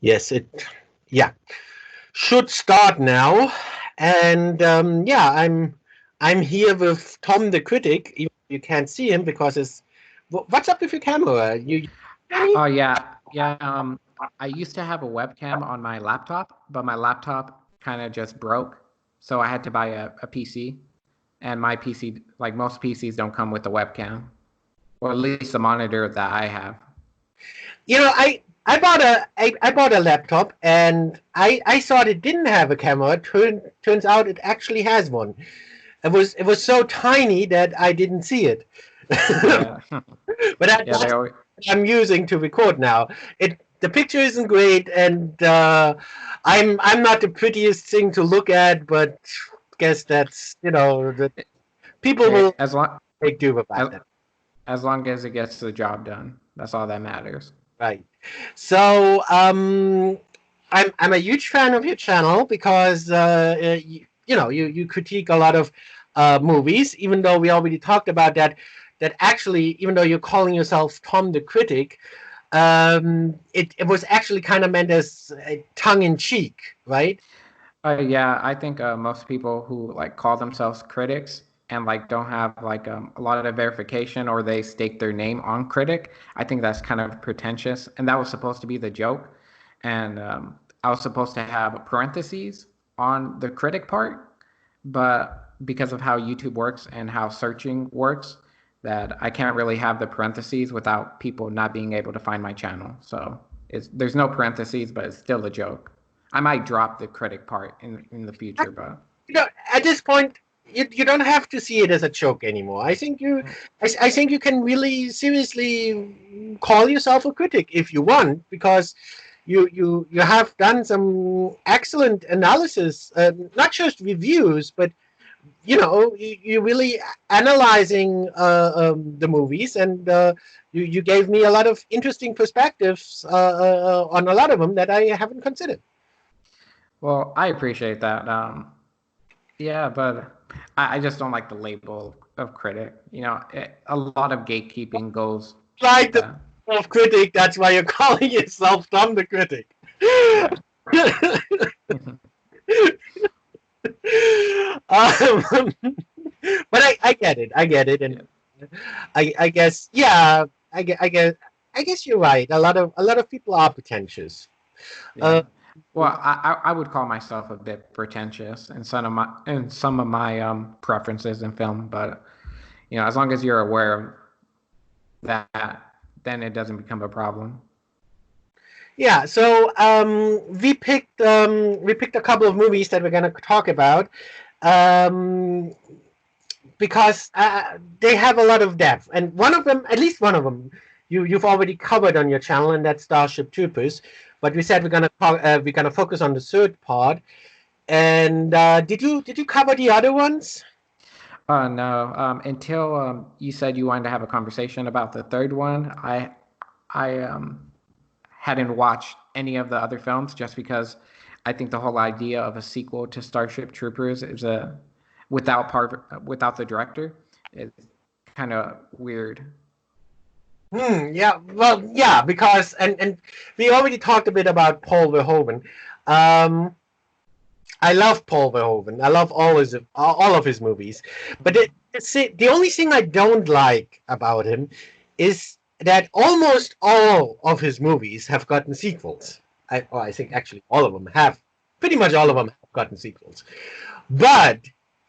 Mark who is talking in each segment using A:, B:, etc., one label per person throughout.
A: Yes, it yeah should start now, and I'm here with Tom the Critic. You can't see him because it's what's up with your camera? You any?
B: Oh yeah. I used to have a webcam on my laptop, but my laptop kind of just broke, so I had to buy a PC. And my PC, like most PCs, don't come with a webcam, or at least the monitor that I have.
A: You know, I bought a laptop and I thought it didn't have a camera. Turns out it actually has one. It was so tiny that I didn't see it.
B: Yeah,
A: But
B: yeah. They
A: that's
B: always,
A: what I'm using to record now. The picture isn't great, and I'm not the prettiest thing to look at, but guess that's the people
B: eh,
A: will
B: as long
A: make do
B: as,
A: about that.
B: as long as it gets the job done, that's all that matters.
A: Right. So I'm a huge fan of your channel because you critique a lot of movies, even though we already talked about that. That actually, even though you're calling yourself Tom the Critic, it was actually kind of meant as tongue in cheek, right?
B: Yeah, I think most people who like call themselves critics and like don't have like a lot of verification, or they stake their name on critic, I think that's kind of pretentious. And that was supposed to be the joke. And I was supposed to have parentheses on the critic part, but because of how YouTube works and how searching works, that I can't really have the parentheses without people not being able to find my channel. So there's no parentheses, but it's still a joke. I might drop the critic part in the future, but
A: At this point, you don't have to see it as a joke anymore. I think you can really seriously call yourself a critic if you want, because you have done some excellent analysis, not just reviews, but you're really analyzing the movies, and you gave me a lot of interesting perspectives on a lot of them that I haven't considered.
B: well, I appreciate that. Yeah, but I just don't like the label of critic. A lot of gatekeeping goes
A: Like
B: with
A: the
B: that.
A: self critic, that's why you're calling yourself Tom the Critic.
B: Yeah.
A: um, but I get it. I get it, and
B: Yeah.
A: I guess yeah. I guess you're right. A lot of people are pretentious. Uh,
B: Yeah. Well, I would call myself a bit pretentious in some of my preferences in film, but as long as you're aware of that, then it doesn't become a problem.
A: yeah. So we picked a couple of movies that we're gonna talk about. Um, because they have a lot of depth, and one of them, at least one of them, you've already covered on your channel, and that's Starship Troopers. But we said we're gonna focus on the third part. And did you cover the other ones?
B: No, until you said you wanted to have a conversation about the third one, I hadn't watched any of the other films just because I think the whole idea of a sequel to Starship Troopers is without the director is kind of weird.
A: Yeah, well, yeah, because and we already talked a bit about Paul Verhoeven. Um, I love Paul Verhoeven. I love all of his movies, but the only thing I don't like about him is that almost all of his movies have gotten sequels. I think actually all of them have. Pretty much all of them have gotten sequels. But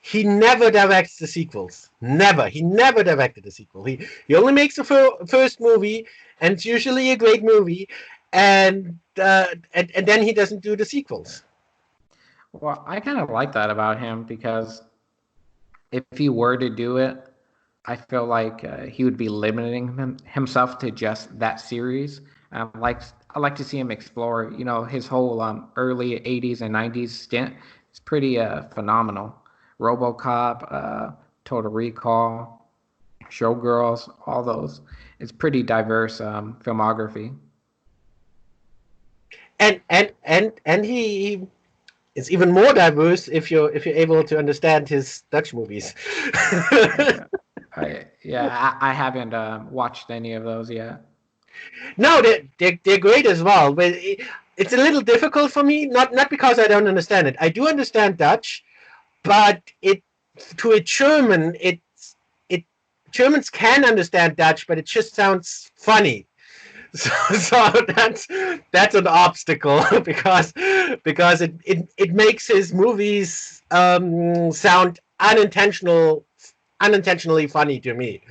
A: he never directs the sequels. Never. He never directed a sequel. He only makes the first movie, and it's usually a great movie, and then he doesn't do the sequels.
B: Well, I kind of like that about him because if he were to do it, I feel like he would be limiting himself to just that series. I like to see him explore, his whole early '80s and '90s stint. It's pretty phenomenal. RoboCop, Total Recall, Showgirls, all those. It's pretty diverse filmography.
A: And he is even more diverse if you're able to understand his Dutch movies.
B: Yeah, I haven't watched any of those yet.
A: No, they're great as well, but it's a little difficult for me. Not because I don't understand it. I do understand Dutch, but it to a German, it Germans can understand Dutch, but it just sounds funny. So that's an obstacle because it makes his movies sound unintentionally funny to me.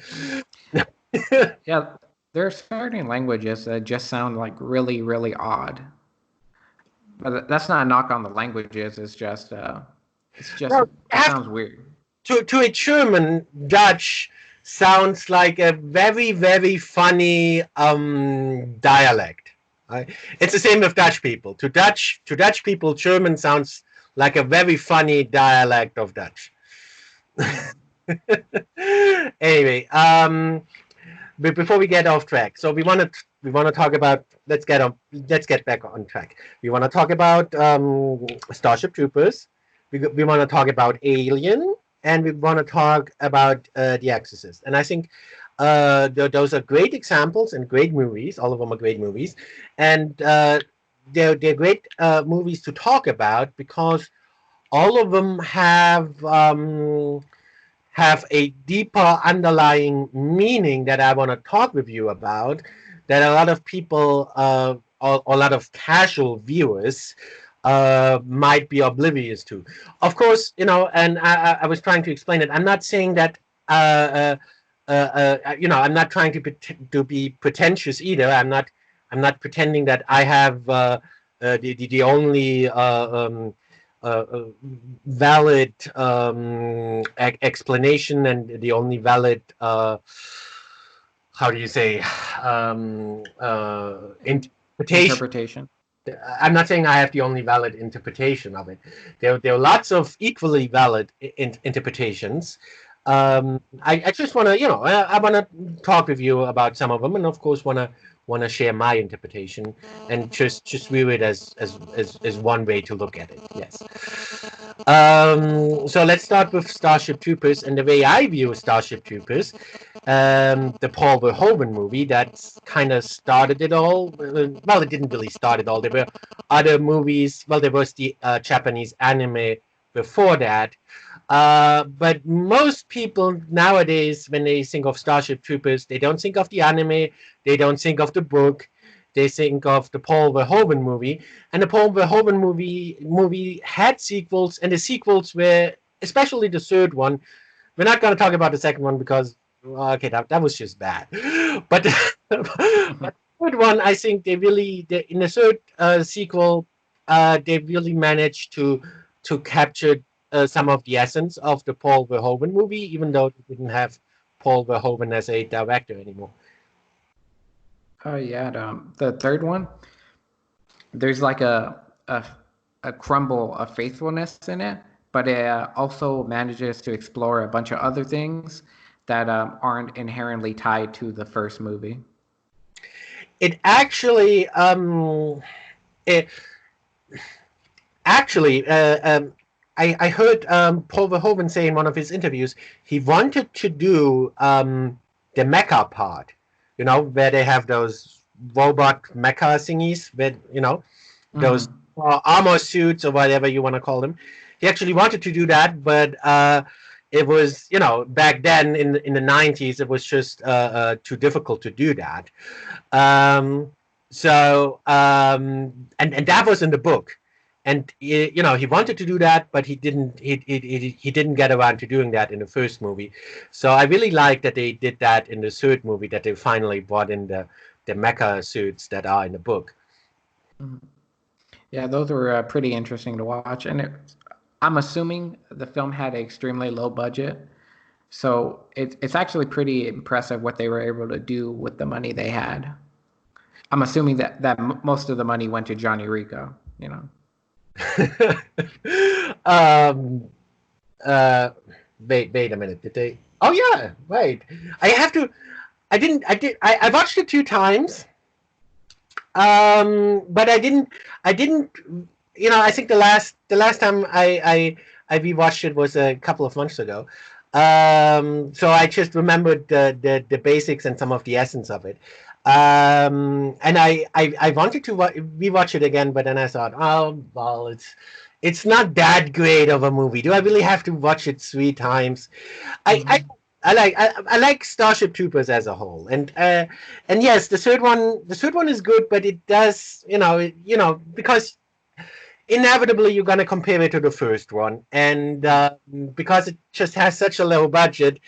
B: Yeah, there are certain languages that just sound like really, really odd. But that's not a knock on the languages. It's just
A: Well,
B: it sounds weird.
A: to a German, Dutch sounds like a very very funny dialect. Right? It's the same with Dutch people. To Dutch people, German sounds like a very funny dialect of Dutch. Anyway, but before we get off track, so we want to talk about let's get back on track. We want to talk about Starship Troopers. We want to talk about Alien, and we want to talk about The Exorcist. And I think those are great examples and great movies. All of them are great movies, and they're great movies to talk about because all of them have a deeper underlying meaning that I want to talk with you about that a lot of people, or a lot of casual viewers, might be oblivious to. Of course, and I was trying to explain it. I'm not saying that, I'm not trying to be pretentious either. I'm not pretending that I have the only valid explanation and the only valid how do you say interpretation.
B: Interpretation.
A: I'm not saying I have the only valid interpretation of it. There are lots of equally valid interpretations. I just want to, I want to talk with you about some of them, and of course want to share my interpretation and just view it as one way to look at it. Yes. So let's start with Starship Troopers, and the way I view Starship Troopers, the Paul Verhoeven movie that kind of started it all. Well, it didn't really start it all. There were other movies. Well, there was the Japanese anime before that. But most people nowadays, when they think of Starship Troopers, they don't think of the anime, they don't think of the book, they think of the Paul Verhoeven movie. And the Paul Verhoeven movie had sequels, and the sequels were, especially the third one. We're not going to talk about the second one because, well, okay, that was just bad. But, but the third one, I think in the third sequel, they really managed to capture some of the essence of the Paul Verhoeven movie, even though they didn't have Paul Verhoeven as a director anymore.
B: Oh yeah, the third one. There's like a crumble of faithfulness in it, but it also manages to explore a bunch of other things that aren't inherently tied to the first movie.
A: It actually, it actually, I heard Paul Verhoeven say in one of his interviews he wanted to do the mecha part, where they have those robot mecha thingies, with those armor suits or whatever you want to call them. He actually wanted to do that, but it was, back then in the 90s, it was just too difficult to do that. And that was in the book. And he wanted to do that, but he didn't. He didn't get around to doing that in the first movie. So I really like that they did that in the third movie. That they finally brought in the mecha suits that are in the book.
B: Yeah, those were pretty interesting to watch, and I'm assuming the film had an extremely low budget, so it's actually pretty impressive what they were able to do with the money they had. I'm assuming that most of the money went to Johnny Rico.
A: Wait a minute. Did they? Oh yeah, wait. I watched it 2 times. But I didn't. I think the last time I rewatched it was a couple of months ago. So I just remembered the basics and some of the essence of it. And I wanted to rewatch it again, but then I thought, oh well, it's not that great of a movie. Do I really have to watch it 3 times? I I,
B: Hmm.
A: I like Starship Troopers as a whole, and yes, the third one is good, but it does, because inevitably you're gonna compare it to the first one, and because it just has such a low budget,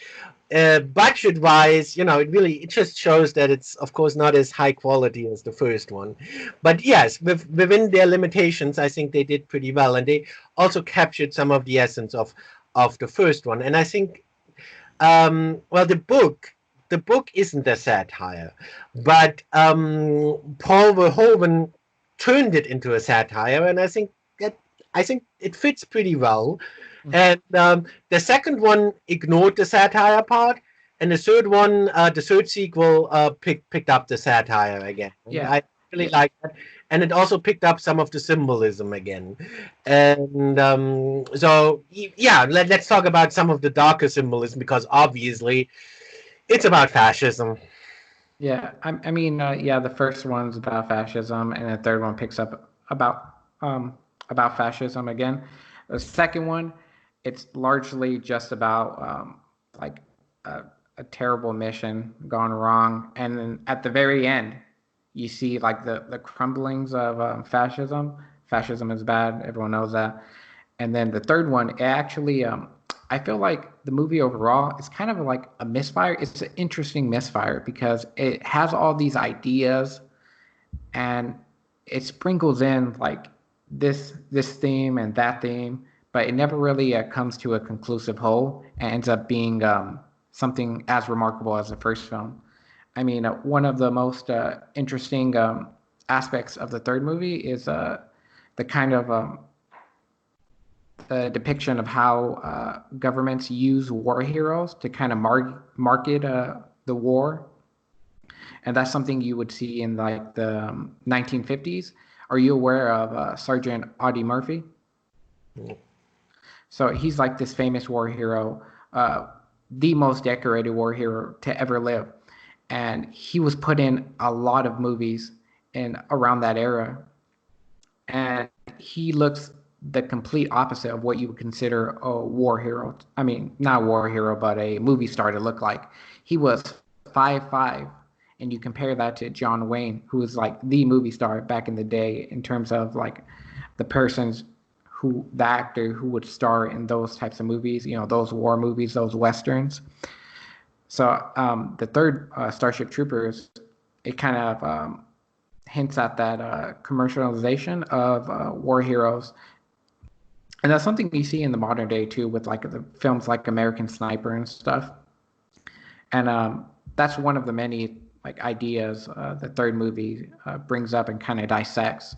A: budget wise, it just shows that it's of course not as high quality as the first one. But yes, within their limitations, I think they did pretty well, and they also captured some of the essence of the first one. And I think, well, the book isn't a satire, but Paul Verhoeven turned it into a satire, and that I think it fits pretty well. And the second one ignored the satire part, and the third one, the third sequel, picked up the satire again. And
B: Yeah,
A: I really
B: yeah,
A: like that, and it also picked up some of the symbolism again. And so, yeah, let's talk about some of the darker symbolism, because obviously it's about fascism.
B: yeah. I mean, yeah, the first one's about fascism, and the third one picks up about fascism again. The second one, it's largely just about like a, a terrible mission gone wrong, and then at the very end, you see like the crumblings of fascism. Fascism is bad. Everyone knows that. And then the third one, it actually, I feel like the movie overall is kind of like a misfire. It's an interesting misfire because it has all these ideas and it sprinkles in like this theme and that theme, but it never really comes to a conclusive whole and ends up being something as remarkable as the first film. I mean, one of the most interesting aspects of the third movie is the kind of the depiction of how governments use war heroes to kind of market the war, and that's something you would see in like the 1950s. Are you aware of Sergeant Audie Murphy? So he's like this famous war hero, the most decorated war hero to ever live, and he was put in a lot of movies in around that era, and he looks the complete opposite of what you would consider a war hero. I mean, not a war hero, but a movie star to look like. He was 5'5", and you compare that to John Wayne, who was like the movie star back in the day in terms of like the actor who would star in those types of movies, those war movies, those westerns. So the third Starship Troopers, it kind of hints at that commercialization of war heroes, and that's something you see in the modern day too, with like the films like American Sniper and stuff. And that's one of the many like ideas the third movie brings up and kind of dissects.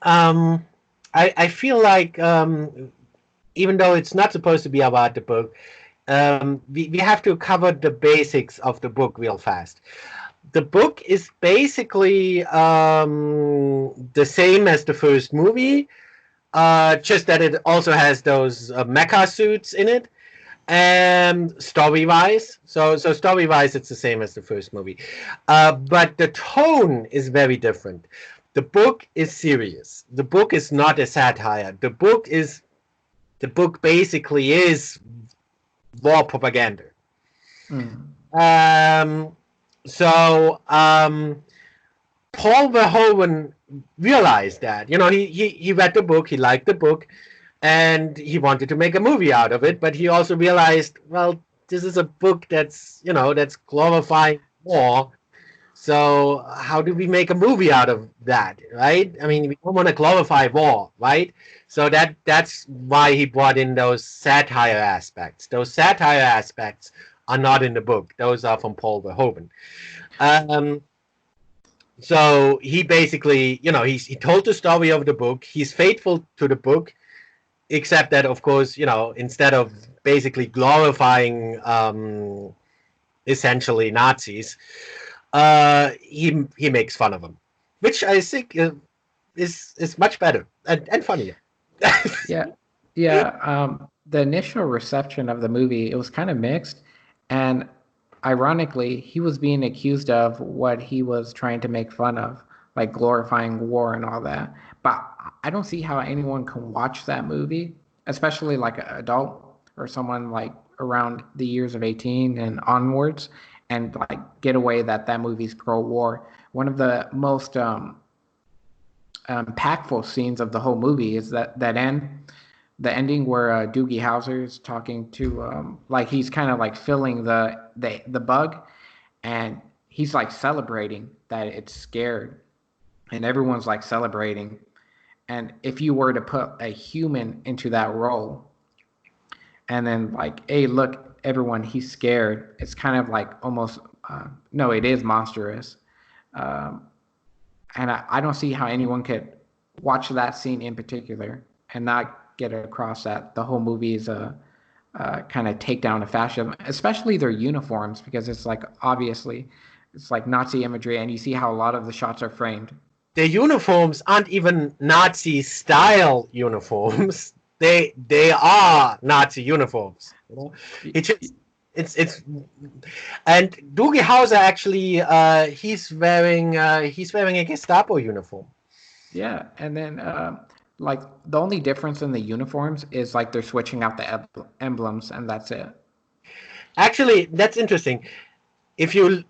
A: Um, I feel like, even though it's not supposed to be about the book, we have to cover the basics of the book real fast. The book is basically the same as the first movie, just that it also has those mecha suits in it. And story-wise, so story-wise, it's the same as the first movie, but the tone is very different. The book is serious. The book is not a satire. The book basically is war propaganda.
B: Mm.
A: Um, so Paul Verhoeven realized that. He read the book, he liked the book, and he wanted to make a movie out of it. But he also realized, well, this is a book that's glorifying war. So how do we make a movie out of that, right? I mean, we don't want to glorify war, right? So that's why he brought in those satire aspects. Those satire aspects are not in the book. Those are from Paul Verhoeven. Um, so he basically, he told the story of the book. He's faithful to the book, except that, of course, instead of basically glorifying essentially Nazis, he makes fun of them, which I think is much better and funnier.
B: Yeah, yeah. The initial reception of the movie, it was kind of mixed, and ironically, he was being accused of what he was trying to make fun of, like glorifying war and all that. But I don't see how anyone can watch that movie, especially like an adult or someone like around the years of 18 and onwards, and like get away that that movie's pro-war. One of the most impactful scenes of the whole movie is the ending where Doogie Howser is talking to like he's kind of like filling the bug, and he's like celebrating that it's scared, and everyone's like celebrating. And if you were to put a human into that role, and then like, hey, look, everyone, he's scared. It's kind of like almost no, it is monstrous. Um, and I don't see how anyone could watch that scene in particular and not get across that the whole movie is a kind of takedown of fascism, especially their uniforms, because it's like obviously it's like Nazi imagery, and you see how a lot of the shots are framed.
A: The uniforms aren't even Nazi style uniforms. They are Nazi uniforms. You know? It just it's and Doogie Howser actually he's wearing a Gestapo uniform.
B: Yeah, and then like the only difference in the uniforms is like they're switching out the emblems, and that's it.
A: Actually, that's interesting. If you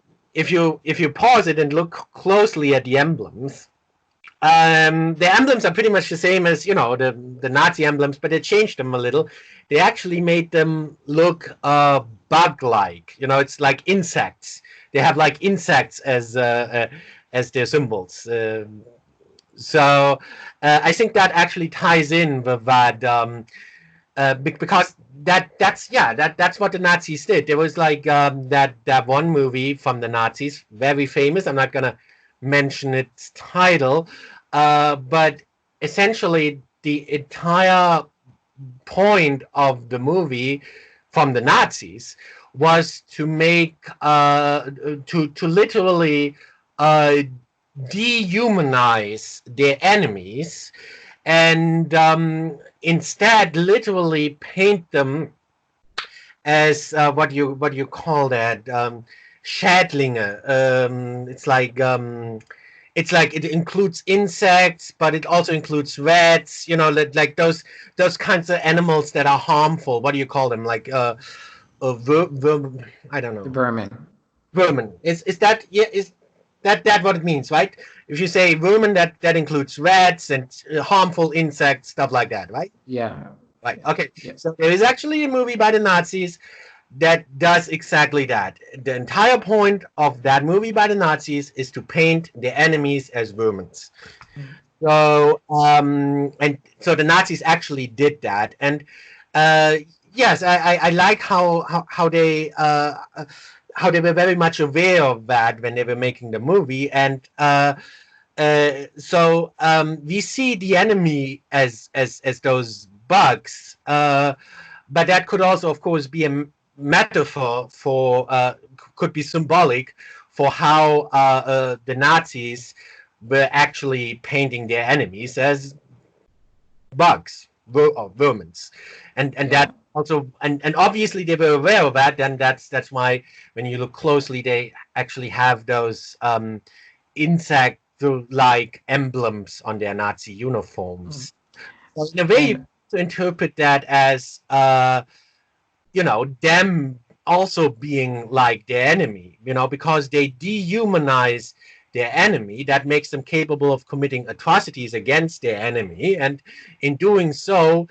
A: pause it and look closely at the emblems, the emblems are pretty much the same as the Nazi emblems, but they changed them a little. They actually made them look bug-like. It's like insects. They have like insects as their symbols. So I think that actually ties in with that because that's what the Nazis did. There was like that one movie from the Nazis, very famous. I'm not gonna mention its title, but essentially the entire point of the movie from the Nazis was to make to literally dehumanize their enemies and instead literally paint them as what you call that Schädlinge. It's like it includes insects, but it also includes rats. Like those kinds of animals that are harmful. What do you call them? Like I don't
B: The
A: know.
B: vermin.
A: Vermin. Is that that what it means, right? If you say vermin, that includes rats and harmful insects, stuff like that, right?
B: Yeah.
A: Right.
B: Yeah.
A: Okay.
B: Yeah.
A: So there is actually a movie by the Nazis that does exactly that. The entire point of that movie by the Nazis is to paint the enemies as vermin. So and so the Nazis actually did that, and uh, yes, I like how they were very much aware of that when they were making the movie, and so we see the enemy as those bugs, but that could also, of course, be a metaphor for could be symbolic for how the Nazis were actually painting their enemies as bugs or vermins, and
B: Yeah.
A: that also and obviously they were aware of that, and that's why when you look closely they actually have those insect like emblems on their Nazi
B: Mm.
A: uniforms. So in a way you
B: And
A: to interpret that as them also being like their enemy, because they dehumanize their enemy. That makes them capable of committing atrocities against their enemy, and in doing so,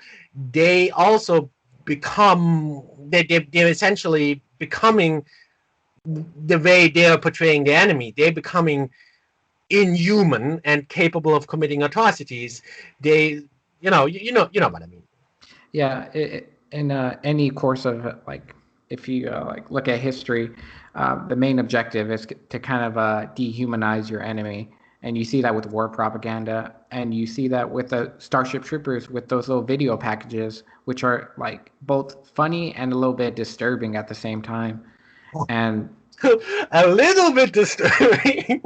A: they also they're essentially becoming the way they're portraying the enemy. They're becoming inhuman and capable of committing atrocities. They, you know what I mean.
B: yeah, in any course of like, if you like look at history, the main objective is to kind of dehumanize your enemy, and you see that with war propaganda, and you see that with the Starship Troopers with those little video packages, which are like both funny and a little bit disturbing at the same time. And
A: A little bit disturbing.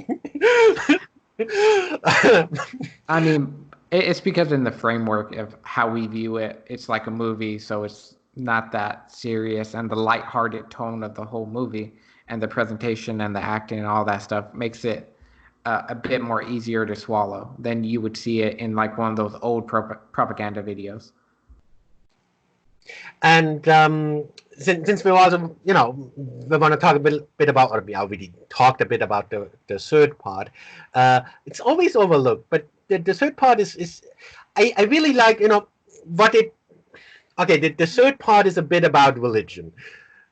B: I mean, it's because in the framework of how we view it, it's like a movie, so it's not that serious, and the lighthearted tone of the whole movie and the presentation and the acting and all that stuff makes it a bit more easier to swallow than you would see it in like one of those old propaganda videos.
A: And since we also, we want to talk a bit about, or we already talked a bit about the third part. It's always overlooked, but the third part is I really like, what it. Okay, the third part is a bit about religion,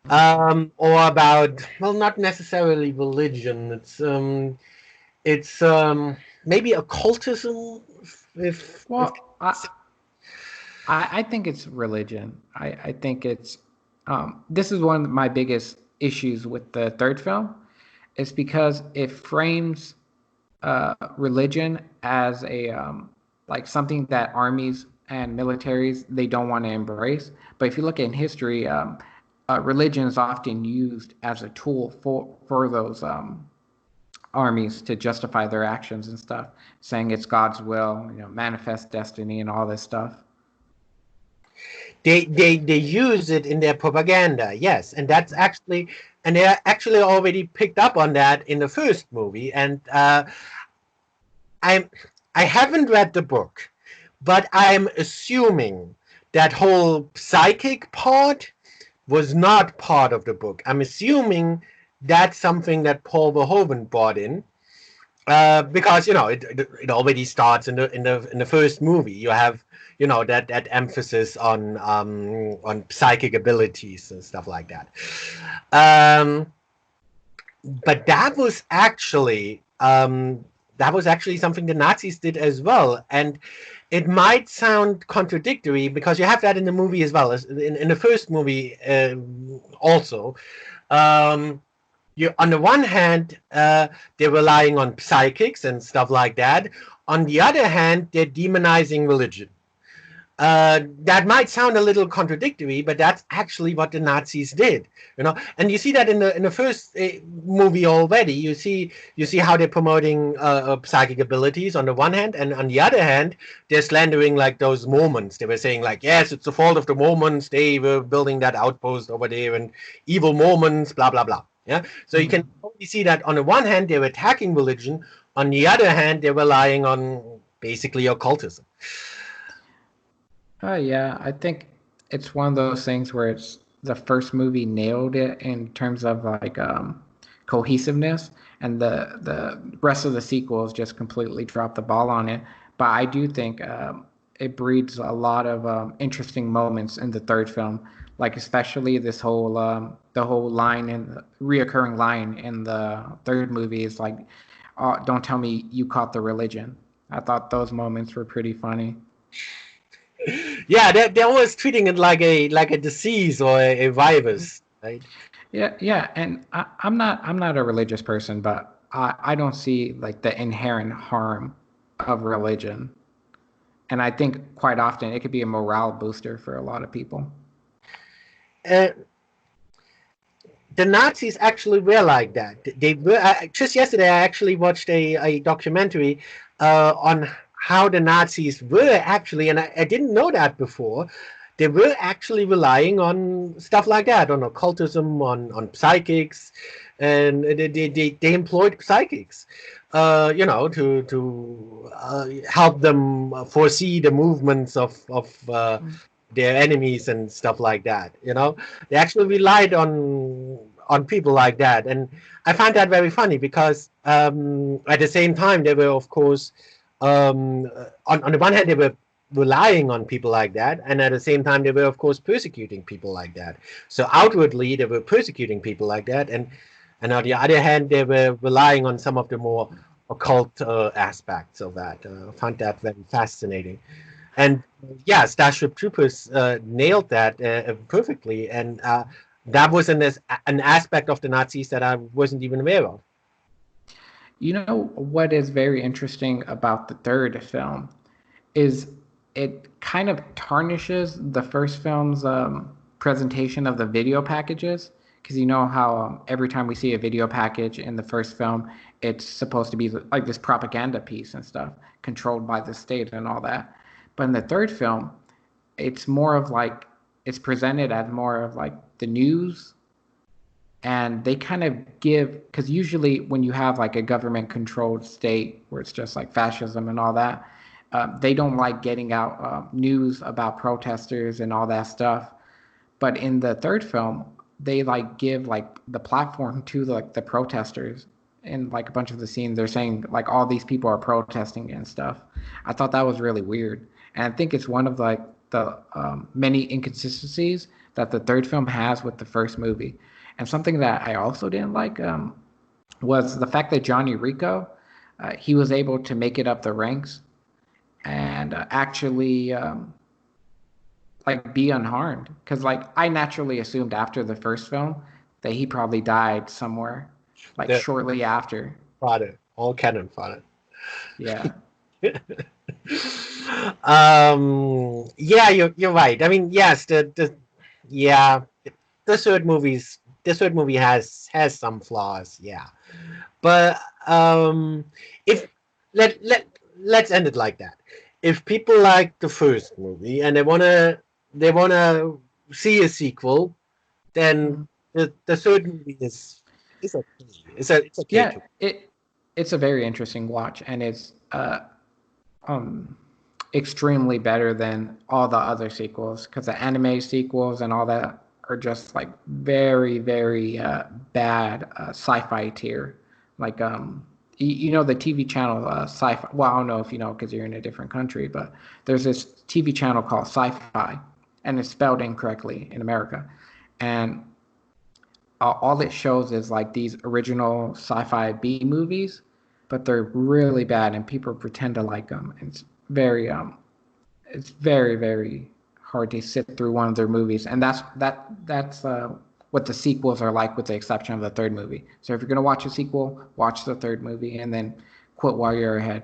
A: or about, well, not necessarily religion. It's maybe occultism. If
B: Well, I think it's religion. I think it's this is one of my biggest issues with the third film, is because it frames religion as a like something that armies and militaries they don't want to embrace. But if you look in history, religion is often used as a tool for those armies to justify their actions and stuff, saying it's God's will, manifest destiny and all this stuff.
A: they use it in their propaganda, yes, and they actually already picked up on that in the first movie. And I haven't read the book, but I'm assuming that whole psychic part was not part of the book. I'm assuming that's something that Paul Verhoeven brought in, because it already starts in the first movie. You have that emphasis on psychic abilities and stuff like that. But that was actually something the Nazis did as well. And it might sound contradictory because you have that in the movie as well as in the first movie also. On the one hand, they're relying on psychics and stuff like that. On the other hand, they're demonizing religion. That might sound a little contradictory, but that's actually what the Nazis did, And you see that in the first movie already. You see how they're promoting psychic abilities on the one hand, and on the other hand, they're slandering like those Mormons. They were saying like, yes, it's the fault of the Mormons. They were building that outpost over there, and evil Mormons, blah blah blah. Yeah. So you can only see that on the one hand they're attacking religion, on the other hand they're relying on basically occultism.
B: Yeah, I think it's one of those things where it's the first movie nailed it in terms of like cohesiveness, and the rest of the sequels just completely dropped the ball on it. But I do think it breeds a lot of interesting moments in the third film, like especially this whole the whole line and reoccurring line in the third movie is like, oh, "Don't tell me you caught the religion." I thought those moments were pretty funny.
A: Yeah, they're always treating it like a disease or a virus, right?
B: Yeah, and I'm not a religious person, but I don't see like the inherent harm of religion, and I think quite often it could be a morale booster for a lot of people.
A: Uh, the Nazis actually were like that. They were just yesterday. I actually watched a documentary on how the Nazis were actually, and I didn't know that before. They were actually relying on stuff like that, on occultism, on psychics, and they employed psychics, to help them foresee the movements of their enemies and stuff like that. They actually relied on people like that, and I find that very funny because at the same time they were, of course, on the one hand they were relying on people like that, and at the same time they were, of course, persecuting people like that. So outwardly they were persecuting people like that, and on the other hand they were relying on some of the more occult aspects of that. I found that very fascinating. And yeah, Starship Troopers nailed that perfectly, and that was an aspect of the Nazis that I wasn't even aware of.
B: You know what is very interesting about the third film is it kind of tarnishes the first film's presentation of the video packages, because you know how every time we see a video package in the first film, it's supposed to be like this propaganda piece and stuff controlled by the state and all that. But in the third film, it's more of like it's presented as more of like the news and they kind of give, because usually when you have like a government controlled state where it's just like fascism and all that, they don't like getting out news about protesters and all that stuff. But in the third film, they like give like the platform to like the protesters. In like a bunch of the scenes, they're saying like all these people are protesting and stuff. I thought that was really weird, and I think it's one of like the many inconsistencies that the third film has with the first movie. And something that I also didn't like was the fact that Johnny Rico, he was able to make it up the ranks and actually like be unharmed. Because like I naturally assumed after the first film that he probably died somewhere, like
A: The
B: shortly after.
A: father, all canon father.
B: Yeah.
A: Yeah, you're right. I mean, yes, the yeah, the third movie has some flaws, yeah. But if let's end it like that. If people like the first movie and they wanna see a sequel, then
B: Mhm.
A: the third movie is okay. It's okay
B: Yeah,
A: too.
B: it's a very interesting watch, and it's um extremely better than all the other sequels, because the anime sequels and all that are just like very very bad sci-fi tier. Like you know the TV channel sci-fi. Well, I don't know if you know because you're in a different country, but there's this TV channel called Sci-Fi, and it's spelled incorrectly in America, and all it shows is like these original sci-fi B movies, but they're really bad, and people pretend to like them. It's very very hard to sit through one of their movies, and that's what the sequels are like, with the exception of the third movie. So if you're gonna watch a sequel, watch the third movie, and then quit while you're ahead.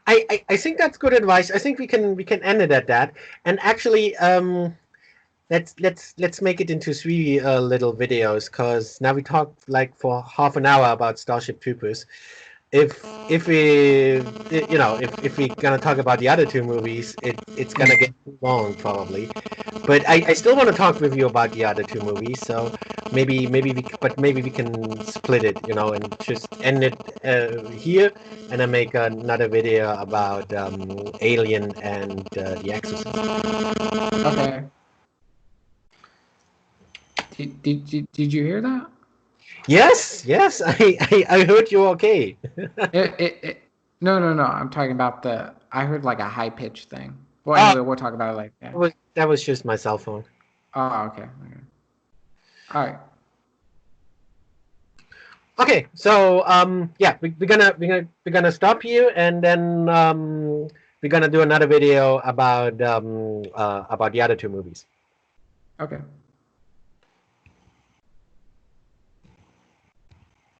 A: I think that's good advice. I think we can end it at that. And actually, let's make it into three little videos, because now we talked like for half an hour about Starship Troopers. If we if we're gonna talk about the other two movies, it's gonna get too long probably. But I still want to talk with you about the other two movies. So maybe we can split it, and just end it here, and then make another video about Alien and The Exorcist.
B: Okay. Did you hear that?
A: Yes, yes, I heard you okay.
B: No, no, no. I'm talking about the. I heard like a high pitched thing. Well,
A: Oh,
B: anyway, we'll talk about it like that.
A: that was just my cell phone.
B: Oh, okay. Okay. All right.
A: Okay, so yeah, we're gonna stop here, and then we're gonna do another video about the other two movies.
B: Okay.